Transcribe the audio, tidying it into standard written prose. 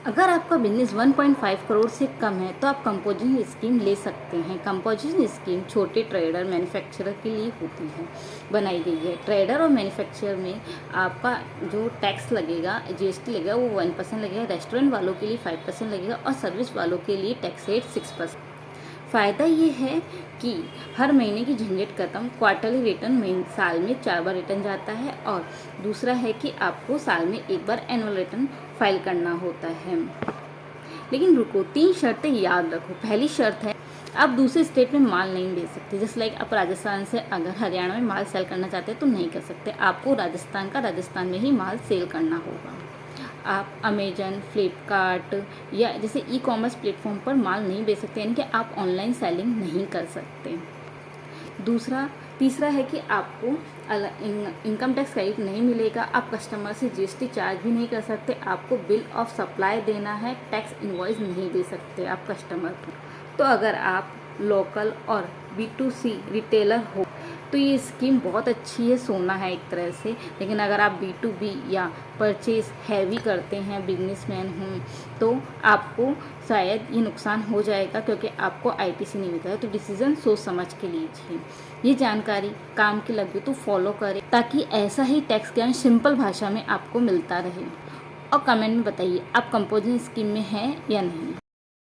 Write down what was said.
अगर आपका बिजनेस 1.5 करोड़ से कम है तो आप कंपोजिशन स्कीम ले सकते हैं। कंपोजिशन स्कीम छोटे ट्रेडर मैन्युफैक्चरर के लिए होती है, बनाई गई है। ट्रेडर और मैन्युफैक्चरर में आपका जो टैक्स लगेगा, जीएसटी लगेगा, वो 1% लगेगा। रेस्टोरेंट वालों के लिए 5% लगेगा और सर्विस वालों के लिए टैक्स रेट 6%। फ़ायदा ये है कि हर महीने की झंझट खत्म। क्वार्टरली रिटर्न साल में 4 बार रिटर्न जाता है और दूसरा है कि आपको साल में 1 बार एनुअल रिटर्न फाइल करना होता है। लेकिन रुको, 3 शर्तें याद रखो। पहली शर्त है आप दूसरे स्टेट में माल नहीं भेज सकते। जैसे लाइक आप राजस्थान से अगर हरियाणा में माल सेल करना चाहते हैं तो नहीं कर सकते। आपको राजस्थान में ही माल सेल करना होगा। आप अमेजन, फ्लिपकार्ट या जैसे ई कॉमर्स प्लेटफॉर्म पर माल नहीं बेच सकते, यानी कि आप ऑनलाइन सेलिंग नहीं कर सकते। तीसरा है कि आपको इनकम टैक्स क्रेडिट नहीं मिलेगा। आप कस्टमर से जीएसटी चार्ज भी नहीं कर सकते। आपको बिल ऑफ सप्लाई देना है, टैक्स इनवॉइस नहीं दे सकते आप कस्टमर को। तो अगर आप लोकल और B2C रिटेलर हो तो ये स्कीम बहुत अच्छी है, सोना है एक तरह से। लेकिन अगर आप B2B या परचेज हैवी करते हैं, बिजनेसमैन हों, तो आपको शायद ये नुकसान हो जाएगा, क्योंकि आपको ITC नहीं मिलता है। तो डिसीज़न सोच समझ के लीजिए। ये जानकारी काम की लगे तो फॉलो करें, ताकि ऐसा ही टैक्स ज्ञान सिंपल भाषा में आपको मिलता रहे। और कमेंट में बताइए आप कंपोजिशन स्कीम में हैं या नहीं।